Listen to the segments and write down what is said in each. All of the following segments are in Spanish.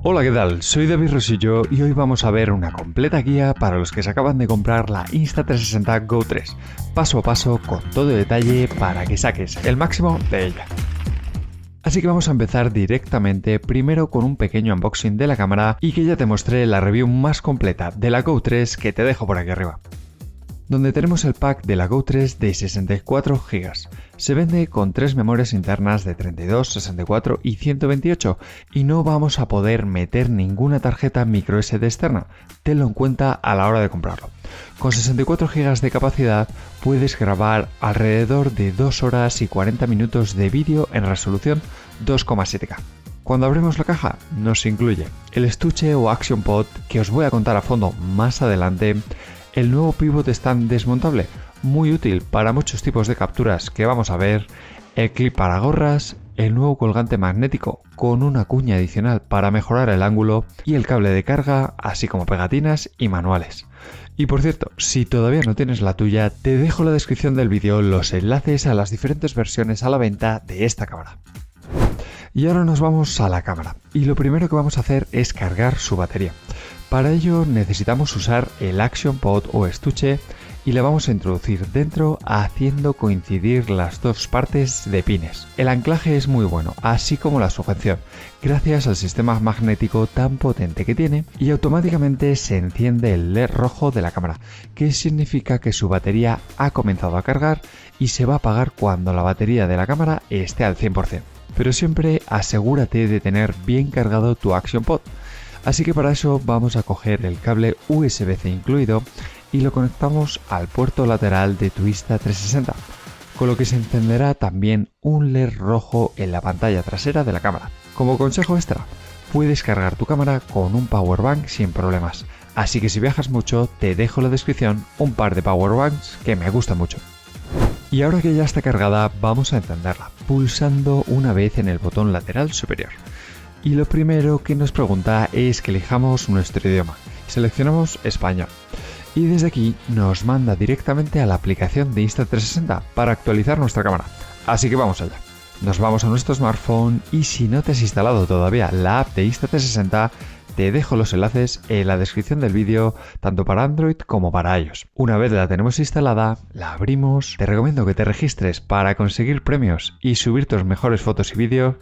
Hola, ¿qué tal? Soy David Rosillo y hoy vamos a ver una completa guía para los que se acaban de comprar la Insta360 Go 3, paso a paso con todo detalle para que saques el máximo de ella. Así que vamos a empezar directamente primero con un pequeño unboxing de la cámara y que ya te mostré la review más completa de la Go 3 que te dejo por aquí arriba, donde tenemos el pack de la Go 3 de 64 GB. Se vende con 3 memorias internas de 32, 64 y 128 y no vamos a poder meter ninguna tarjeta microSD externa, tenlo en cuenta a la hora de comprarlo. Con 64 GB de capacidad puedes grabar alrededor de 2 horas y 40 minutos de vídeo en resolución 2,7K. Cuando abrimos la caja nos incluye el estuche o Action Pod que os voy a contar a fondo más adelante, el nuevo pivot stand desmontable, muy útil para muchos tipos de capturas que vamos a ver, el clip para gorras, el nuevo colgante magnético con una cuña adicional para mejorar el ángulo y el cable de carga, así como pegatinas y manuales. Y por cierto, si todavía no tienes la tuya, te dejo en la descripción del vídeo los enlaces a las diferentes versiones a la venta de esta cámara. Y ahora nos vamos a la cámara y lo primero que vamos a hacer es cargar su batería. Para ello necesitamos usar el Action Pod o estuche y le vamos a introducir dentro haciendo coincidir las dos partes de pines. El anclaje es muy bueno, así como la sujeción, gracias al sistema magnético tan potente que tiene, y automáticamente se enciende el LED rojo de la cámara, que significa que su batería ha comenzado a cargar y se va a apagar cuando la batería de la cámara esté al 100%. Pero siempre asegúrate de tener bien cargado tu Action Pod. Así que para eso vamos a coger el cable USB-C incluido y lo conectamos al puerto lateral de tu Insta360, con lo que se encenderá también un LED rojo en la pantalla trasera de la cámara. Como consejo extra, puedes cargar tu cámara con un powerbank sin problemas, así que si viajas mucho te dejo en la descripción un par de powerbanks que me gustan mucho. Y ahora que ya está cargada vamos a encenderla, pulsando una vez en el botón lateral superior. Y lo primero que nos pregunta es que elijamos nuestro idioma. Seleccionamos español. Y desde aquí nos manda directamente a la aplicación de Insta360 para actualizar nuestra cámara. Así que vamos allá. Nos vamos a nuestro smartphone y si no te has instalado todavía la app de Insta360, te dejo los enlaces en la descripción del vídeo, tanto para Android como para iOS. Una vez la tenemos instalada, la abrimos. Te recomiendo que te registres para conseguir premios y subir tus mejores fotos y vídeos.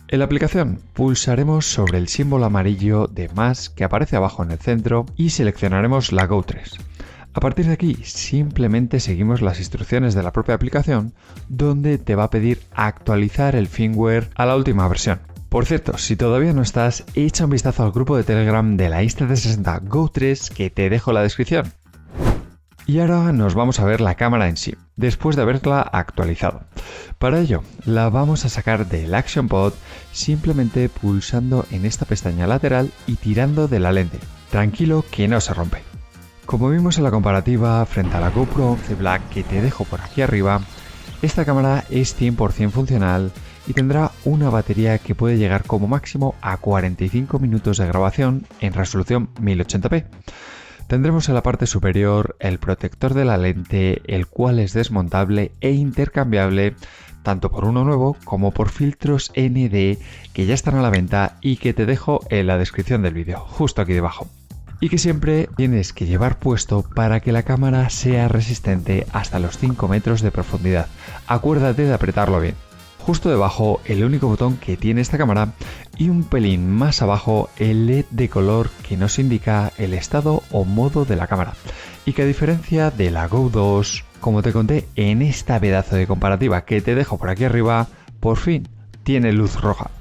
En la aplicación pulsaremos sobre el símbolo amarillo de más que aparece abajo en el centro y seleccionaremos la Go 3. A partir de aquí simplemente seguimos las instrucciones de la propia aplicación, donde te va a pedir actualizar el firmware a la última versión. Por cierto, si todavía no estás, echa un vistazo al grupo de Telegram de la Insta360 Go 3 que te dejo en la descripción. Y ahora nos vamos a ver la cámara en sí, después de haberla actualizado. Para ello, la vamos a sacar del Action Pod simplemente pulsando en esta pestaña lateral y tirando de la lente. Tranquilo que no se rompe. Como vimos en la comparativa frente a la GoPro 11 Black que te dejo por aquí arriba, esta cámara es 100% funcional y tendrá una batería que puede llegar como máximo a 45 minutos de grabación en resolución 1080p. Tendremos en la parte superior el protector de la lente, el cual es desmontable e intercambiable tanto por uno nuevo como por filtros ND que ya están a la venta y que te dejo en la descripción del vídeo, justo aquí debajo. Y que siempre tienes que llevar puesto para que la cámara sea resistente hasta los 5 metros de profundidad. Acuérdate de apretarlo bien. Justo debajo el único botón que tiene esta cámara y un pelín más abajo el LED de color que nos indica el estado o modo de la cámara y que a diferencia de la Go 2, como te conté en esta pedazo de comparativa que te dejo por aquí arriba, por fin tiene luz roja.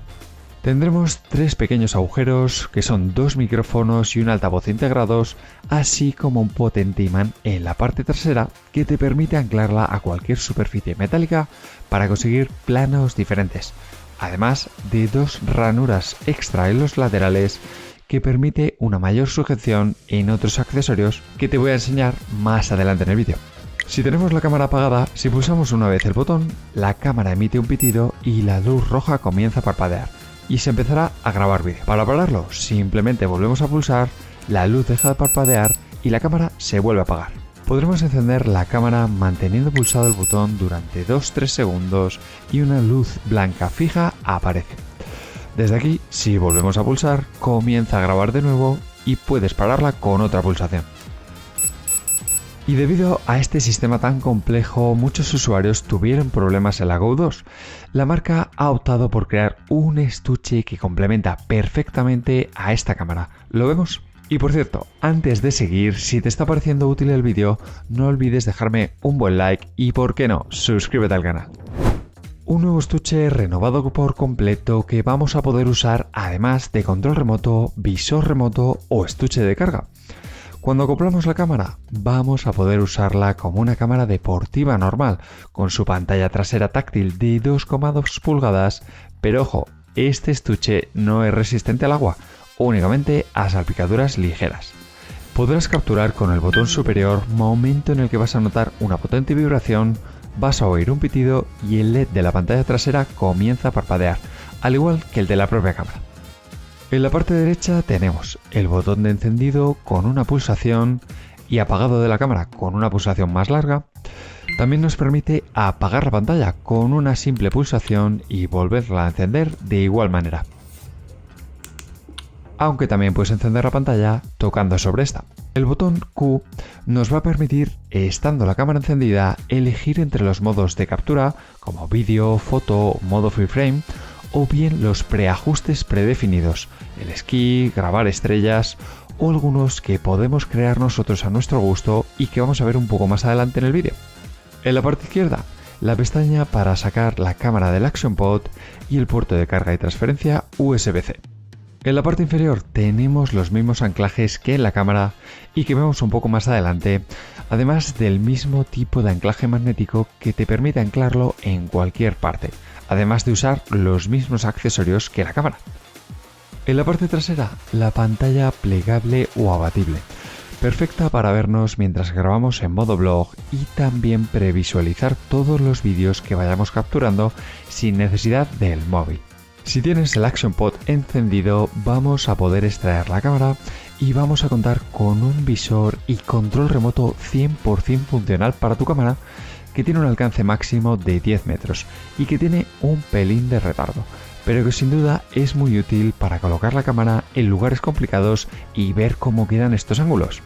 Tendremos 3 pequeños agujeros que son 2 micrófonos y un altavoz integrados, así como un potente imán en la parte trasera que te permite anclarla a cualquier superficie metálica para conseguir planos diferentes, además de 2 ranuras extra en los laterales que permite una mayor sujeción en otros accesorios que te voy a enseñar más adelante en el vídeo. Si tenemos la cámara apagada, si pulsamos una vez el botón, la cámara emite un pitido y la luz roja comienza a parpadear y se empezará a grabar vídeo. Para pararlo, simplemente volvemos a pulsar, la luz deja de parpadear y la cámara se vuelve a apagar. Podremos encender la cámara manteniendo pulsado el botón durante 2-3 segundos y una luz blanca fija aparece. Desde aquí, si volvemos a pulsar, comienza a grabar de nuevo y puedes pararla con otra pulsación. Y debido a este sistema tan complejo, muchos usuarios tuvieron problemas en la Go 2. La marca ha optado por crear un estuche que complementa perfectamente a esta cámara. ¿Lo vemos? Y por cierto, antes de seguir, si te está pareciendo útil el vídeo, no olvides dejarme un buen like y, por qué no, suscríbete al canal. Un nuevo estuche renovado por completo que vamos a poder usar además de control remoto, visor remoto o estuche de carga. Cuando acoplamos la cámara, vamos a poder usarla como una cámara deportiva normal, con su pantalla trasera táctil de 2,2 pulgadas, pero ojo, este estuche no es resistente al agua, únicamente a salpicaduras ligeras. Podrás capturar con el botón superior momento en el que vas a notar una potente vibración, vas a oír un pitido y el LED de la pantalla trasera comienza a parpadear, al igual que el de la propia cámara. En la parte derecha tenemos el botón de encendido con una pulsación y apagado de la cámara con una pulsación más larga. También nos permite apagar la pantalla con una simple pulsación y volverla a encender de igual manera. Aunque también puedes encender la pantalla tocando sobre esta. El botón Q nos va a permitir, estando la cámara encendida, elegir entre los modos de captura como vídeo, foto, modo free frame, o bien los preajustes predefinidos, el esquí, grabar estrellas o algunos que podemos crear nosotros a nuestro gusto y que vamos a ver un poco más adelante en el vídeo. En la parte izquierda, la pestaña para sacar la cámara del Action Pod y el puerto de carga y transferencia USB-C. En la parte inferior tenemos los mismos anclajes que en la cámara y que vemos un poco más adelante, además del mismo tipo de anclaje magnético que te permite anclarlo en cualquier parte, además de usar los mismos accesorios que la cámara. En la parte trasera, la pantalla plegable o abatible, perfecta para vernos mientras grabamos en modo vlog y también previsualizar todos los vídeos que vayamos capturando sin necesidad del móvil. Si tienes el Action Pod encendido, vamos a poder extraer la cámara y vamos a contar con un visor y control remoto 100% funcional para tu cámara, que tiene un alcance máximo de 10 metros y que tiene un pelín de retardo, pero que sin duda es muy útil para colocar la cámara en lugares complicados y ver cómo quedan estos ángulos.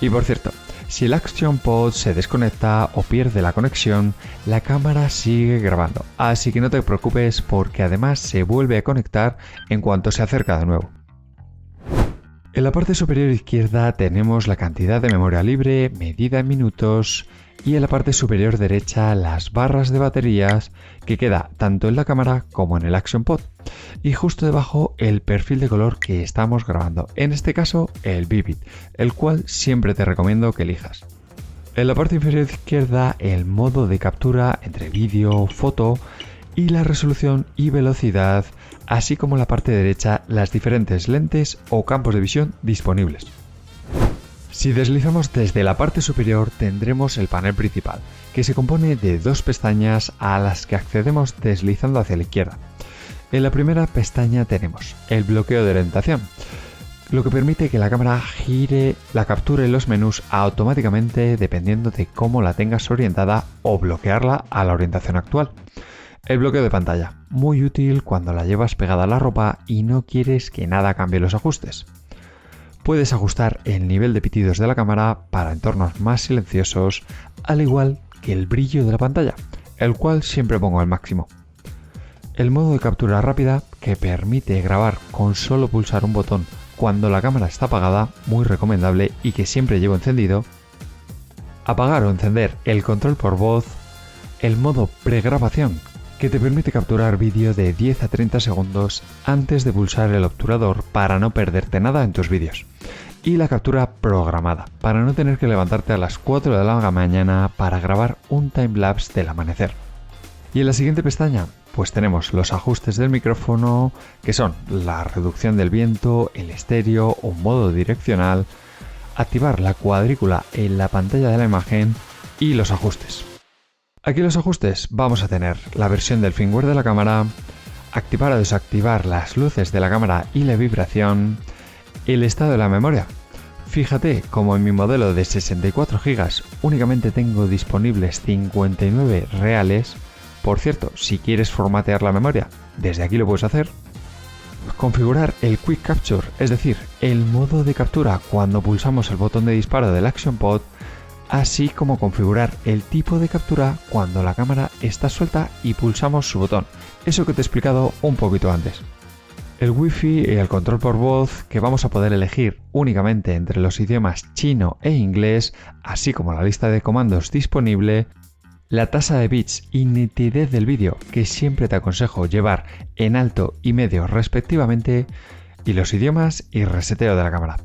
Y por cierto, si el Action Pod se desconecta o pierde la conexión, la cámara sigue grabando, así que no te preocupes porque además se vuelve a conectar en cuanto se acerca de nuevo. En la parte superior izquierda tenemos la cantidad de memoria libre medida en minutos y en la parte superior derecha las barras de baterías que queda tanto en la cámara como en el Action Pod, y justo debajo el perfil de color que estamos grabando, en este caso el Vivid, el cual siempre te recomiendo que elijas. En la parte inferior izquierda el modo de captura entre vídeo, foto y la resolución y velocidad, así como en la parte derecha las diferentes lentes o campos de visión disponibles. Si deslizamos desde la parte superior tendremos el panel principal, que se compone de dos pestañas a las que accedemos deslizando hacia la izquierda. En la primera pestaña tenemos el bloqueo de orientación, lo que permite que la cámara gire la captura en los menús automáticamente dependiendo de cómo la tengas orientada o bloquearla a la orientación actual. El bloqueo de pantalla, muy útil cuando la llevas pegada a la ropa y no quieres que nada cambie los ajustes. Puedes ajustar el nivel de pitidos de la cámara para entornos más silenciosos, al igual que el brillo de la pantalla, el cual siempre pongo al máximo. El modo de captura rápida, que permite grabar con solo pulsar un botón cuando la cámara está apagada, muy recomendable y que siempre llevo encendido. Apagar o encender el control por voz. El modo pregrabación, que te permite capturar vídeo de 10 a 30 segundos antes de pulsar el obturador para no perderte nada en tus vídeos. Y la captura programada, para no tener que levantarte a las 4 de la mañana para grabar un timelapse del amanecer. Y en la siguiente pestaña, pues tenemos los ajustes del micrófono, que son la reducción del viento, el estéreo o modo direccional, activar la cuadrícula en la pantalla de la imagen y los ajustes. Aquí en los ajustes vamos a tener la versión del firmware de la cámara, activar o desactivar las luces de la cámara y la vibración, el estado de la memoria. Fíjate, como en mi modelo de 64 GB únicamente tengo disponibles 59 reales. Por cierto, si quieres formatear la memoria, desde aquí lo puedes hacer. configurar el Quick Capture, es decir, el modo de captura cuando pulsamos el botón de disparo del Action Pod, así como configurar el tipo de captura cuando la cámara está suelta y pulsamos su botón, eso que te he explicado un poquito antes. El Wi-Fi y el control por voz que vamos a poder elegir únicamente entre los idiomas chino e inglés, así como la lista de comandos disponible, la tasa de bits y nitidez del vídeo que siempre te aconsejo llevar en alto y medio respectivamente, y los idiomas y reseteo de la cámara.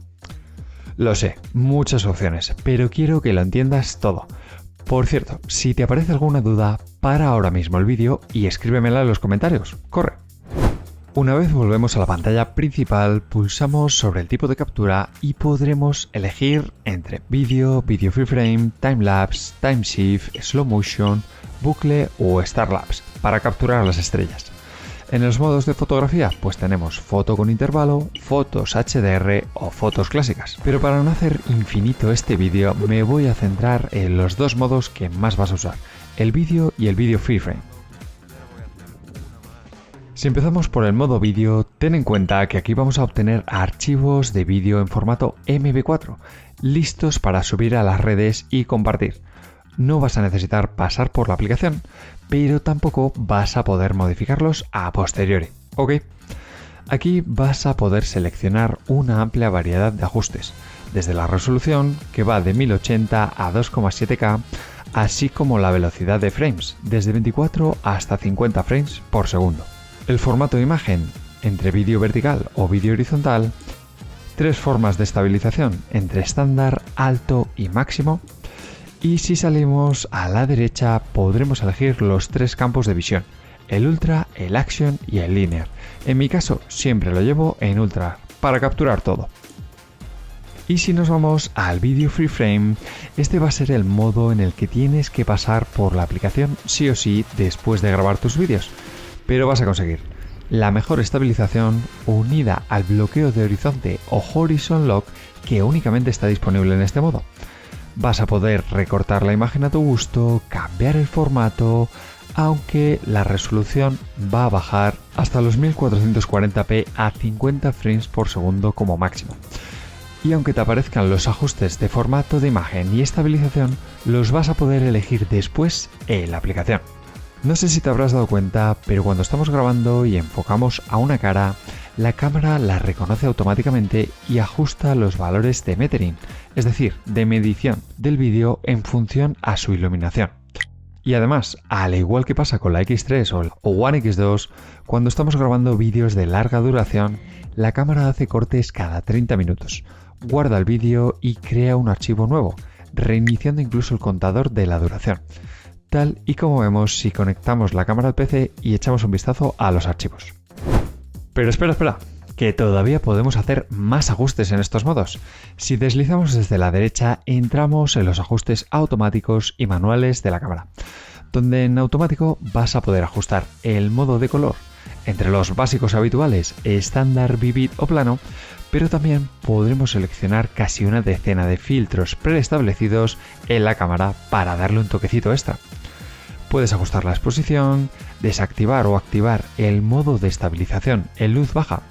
Lo sé, muchas opciones, pero quiero que lo entiendas todo. Por cierto, si te aparece alguna duda, para ahora mismo el vídeo y escríbemela en los comentarios. ¡Corre! Una vez volvemos a la pantalla principal, pulsamos sobre el tipo de captura y podremos elegir entre vídeo, video free frame, timelapse, time shift, slow motion, bucle o starlapse para capturar las estrellas. En los modos de fotografía, pues tenemos foto con intervalo, fotos HDR o fotos clásicas. Pero para no hacer infinito este vídeo, me voy a centrar en los dos modos que más vas a usar, el vídeo y el video free frame. Si empezamos por el modo vídeo, ten en cuenta que aquí vamos a obtener archivos de vídeo en formato MP4, listos para subir a las redes y compartir. No vas a necesitar pasar por la aplicación, pero tampoco vas a poder modificarlos a posteriori. ¿Ok? Aquí vas a poder seleccionar una amplia variedad de ajustes, desde la resolución, que va de 1080 a 2,7K, así como la velocidad de frames, desde 24 hasta 50 frames por segundo. El formato de imagen, entre vídeo vertical o vídeo horizontal, 3 formas de estabilización entre estándar, alto y máximo, y si salimos a la derecha podremos elegir los 3 campos de visión, el Ultra, el Action y el Linear. En mi caso siempre lo llevo en Ultra para capturar todo. Y si nos vamos al Video Free Frame, este va a ser el modo en el que tienes que pasar por la aplicación sí o sí después de grabar tus vídeos. Pero vas a conseguir la mejor estabilización unida al bloqueo de horizonte o Horizon Lock que únicamente está disponible en este modo. Vas a poder recortar la imagen a tu gusto, cambiar el formato, aunque la resolución va a bajar hasta los 1440p a 50 frames por segundo como máximo. Y aunque te aparezcan los ajustes de formato de imagen y estabilización, los vas a poder elegir después en la aplicación. No sé si te habrás dado cuenta, pero cuando estamos grabando y enfocamos a una cara, la cámara la reconoce automáticamente y ajusta los valores de metering, es decir, de medición del vídeo en función a su iluminación. Y además, al igual que pasa con la X3 o One X2, cuando estamos grabando vídeos de larga duración, la cámara hace cortes cada 30 minutos, guarda el vídeo y crea un archivo nuevo, reiniciando incluso el contador de la duración. Tal y como vemos si conectamos la cámara al PC y echamos un vistazo a los archivos. Pero espera, que todavía podemos hacer más ajustes en estos modos. Si deslizamos desde la derecha, entramos en los ajustes automáticos y manuales de la cámara, donde en automático vas a poder ajustar el modo de color, entre los básicos habituales, estándar, vivid o plano, pero también podremos seleccionar casi una decena de filtros preestablecidos en la cámara para darle un toquecito extra. Puedes ajustar la exposición, desactivar o activar el modo de estabilización en luz baja,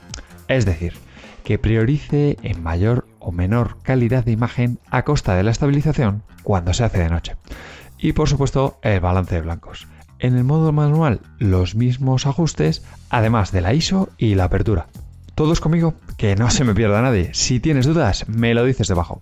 es decir, que priorice en mayor o menor calidad de imagen a costa de la estabilización cuando se hace de noche. Y por supuesto el balance de blancos. En el modo manual los mismos ajustes, además de la ISO y la apertura. Todos conmigo, que no se me pierda nadie. Si tienes dudas, me lo dices debajo.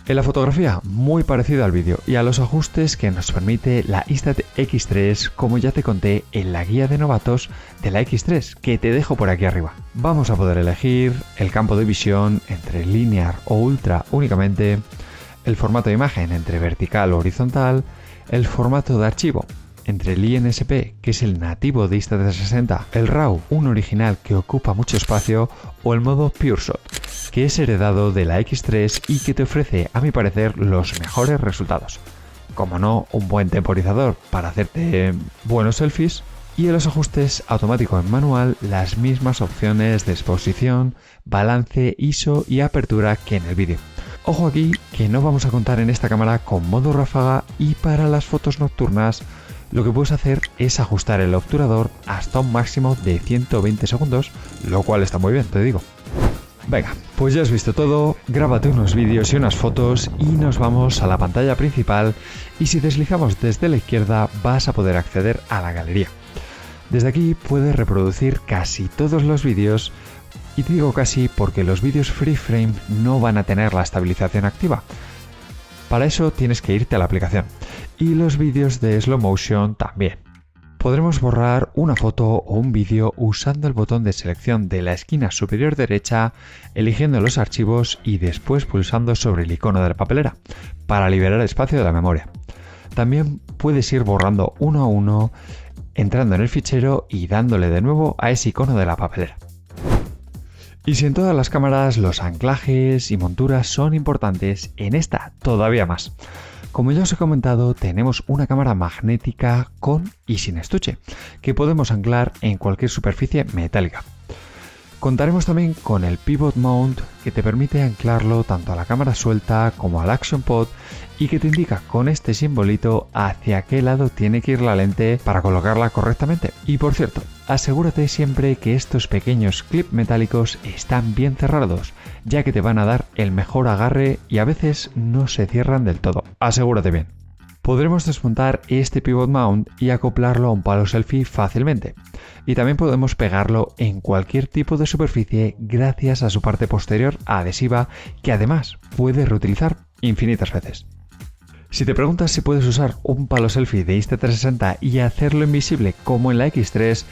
En la fotografía, muy parecido al vídeo y a los ajustes que nos permite la Insta-X3, como ya te conté en la guía de novatos de la X3, que te dejo por aquí arriba. Vamos a poder elegir el campo de visión entre linear o ultra únicamente, el formato de imagen entre vertical o horizontal, el formato de archivo entre el INSP, que es el nativo de Insta360, el RAW, un original que ocupa mucho espacio, o el modo PureShot, que es heredado de la X3 y que te ofrece, a mi parecer, los mejores resultados. Como no, un buen temporizador para hacerte buenos selfies, y en los ajustes automático en manual las mismas opciones de exposición, balance, ISO y apertura que en el vídeo. Ojo aquí que no vamos a contar en esta cámara con modo ráfaga y para las fotos nocturnas lo que puedes hacer es ajustar el obturador hasta un máximo de 120 segundos, lo cual está muy bien, te digo. Venga, pues ya has visto todo, grábate unos vídeos y unas fotos y nos vamos a la pantalla principal, y si deslizamos desde la izquierda vas a poder acceder a la galería. Desde aquí puedes reproducir casi todos los vídeos, y te digo casi porque los vídeos free frame no van a tener la estabilización activa. Para eso tienes que irte a la aplicación, y los vídeos de slow motion también. Podremos borrar una foto o un vídeo usando el botón de selección de la esquina superior derecha, eligiendo los archivos y después pulsando sobre el icono de la papelera, para liberar espacio de la memoria. También puedes ir borrando uno a uno, entrando en el fichero y dándole de nuevo a ese icono de la papelera. Y si en todas las cámaras los anclajes y monturas son importantes, en esta todavía más. Como ya os he comentado, tenemos una cámara magnética con y sin estuche, que podemos anclar en cualquier superficie metálica. Contaremos también con el Pivot Mount, que te permite anclarlo tanto a la cámara suelta como al Action Pod, y que te indica con este simbolito hacia qué lado tiene que ir la lente para colocarla correctamente. Y por cierto, asegúrate siempre que estos pequeños clips metálicos están bien cerrados, ya que te van a dar el mejor agarre y a veces no se cierran del todo. Asegúrate bien. Podremos desmontar este Pivot Mount y acoplarlo a un palo selfie fácilmente. Y también podemos pegarlo en cualquier tipo de superficie gracias a su parte posterior adhesiva, que además puedes reutilizar infinitas veces. Si te preguntas si puedes usar un palo selfie de Insta360 y hacerlo invisible como en la X3,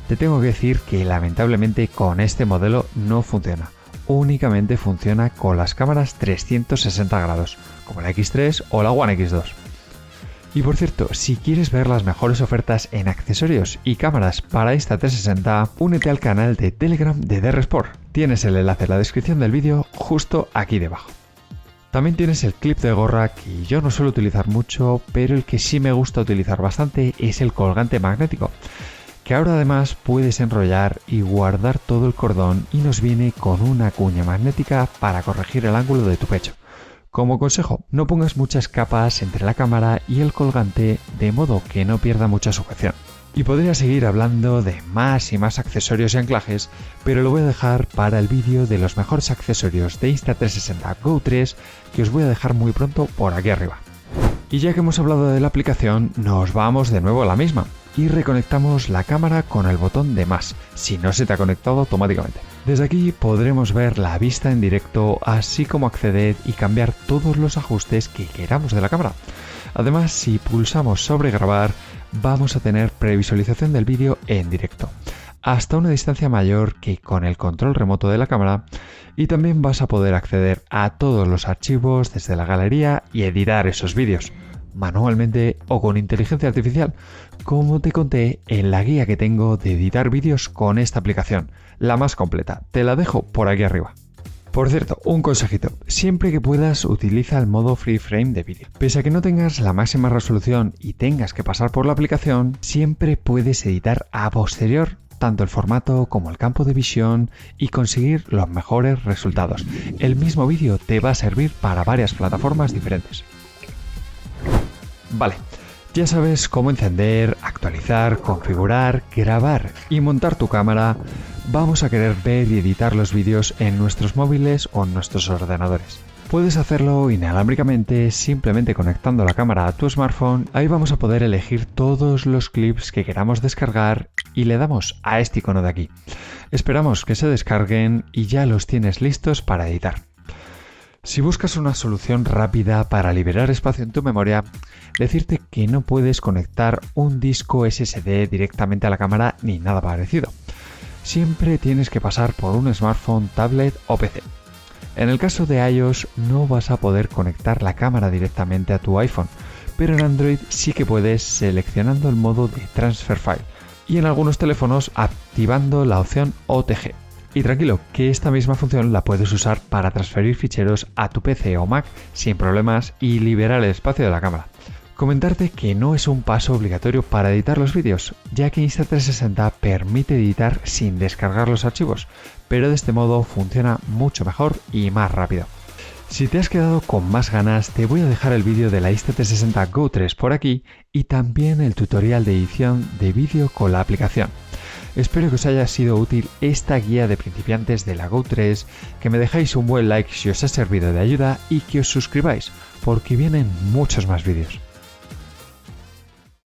te tengo que decir que lamentablemente con este modelo no funciona. Únicamente funciona con las cámaras 360 grados, como la X3 o la One X2. Y por cierto, si quieres ver las mejores ofertas en accesorios y cámaras para Insta360, únete al canal de Telegram de DR Sport. Tienes el enlace en la descripción del vídeo justo aquí debajo. También tienes el clip de gorra, que yo no suelo utilizar mucho, pero el que sí me gusta utilizar bastante es el colgante magnético, que ahora además puedes enrollar y guardar todo el cordón, y nos viene con una cuña magnética para corregir el ángulo de tu pecho. Como consejo, no pongas muchas capas entre la cámara y el colgante, de modo que no pierda mucha sujeción. Y podría seguir hablando de más y más accesorios y anclajes, pero lo voy a dejar para el vídeo de los mejores accesorios de Insta360 Go 3, que os voy a dejar muy pronto por aquí arriba. Y ya que hemos hablado de la aplicación, nos vamos de nuevo a la misma y reconectamos la cámara con el botón de más, si no se te ha conectado automáticamente. Desde aquí podremos ver la vista en directo, así como acceder y cambiar todos los ajustes que queramos de la cámara. Además, si pulsamos sobre grabar, vamos a tener previsualización del vídeo en directo, hasta una distancia mayor que con el control remoto de la cámara, y también vas a poder acceder a todos los archivos desde la galería y editar esos vídeos, manualmente o con inteligencia artificial, como te conté en la guía que tengo de editar vídeos con esta aplicación, la más completa. Te la dejo por aquí arriba. Por cierto, un consejito, siempre que puedas utiliza el modo free frame de vídeo. Pese a que no tengas la máxima resolución y tengas que pasar por la aplicación, siempre puedes editar a posterior tanto el formato como el campo de visión y conseguir los mejores resultados. El mismo vídeo te va a servir para varias plataformas diferentes. Vale, ya sabes cómo encender, actualizar, configurar, grabar y montar tu cámara. Vamos a querer ver y editar los vídeos en nuestros móviles o en nuestros ordenadores. Puedes hacerlo inalámbricamente simplemente conectando la cámara a tu smartphone. Ahí vamos a poder elegir todos los clips que queramos descargar y le damos a este icono de aquí. Esperamos que se descarguen y ya los tienes listos para editar. Si buscas una solución rápida para liberar espacio en tu memoria, decirte que no puedes conectar un disco SSD directamente a la cámara ni nada parecido. Siempre tienes que pasar por un smartphone, tablet o PC. En el caso de iOS no vas a poder conectar la cámara directamente a tu iPhone, pero en Android sí que puedes seleccionando el modo de Transfer File y en algunos teléfonos activando la opción OTG. Y tranquilo, que esta misma función la puedes usar para transferir ficheros a tu PC o Mac sin problemas y liberar el espacio de la cámara. Comentarte que no es un paso obligatorio para editar los vídeos, ya que Insta360 permite editar sin descargar los archivos, pero de este modo funciona mucho mejor y más rápido. Si te has quedado con más ganas, te voy a dejar el vídeo de la Insta360 Go 3 por aquí y también el tutorial de edición de vídeo con la aplicación. Espero que os haya sido útil esta guía de principiantes de la Go 3, que me dejáis un buen like si os ha servido de ayuda y que os suscribáis, porque vienen muchos más vídeos.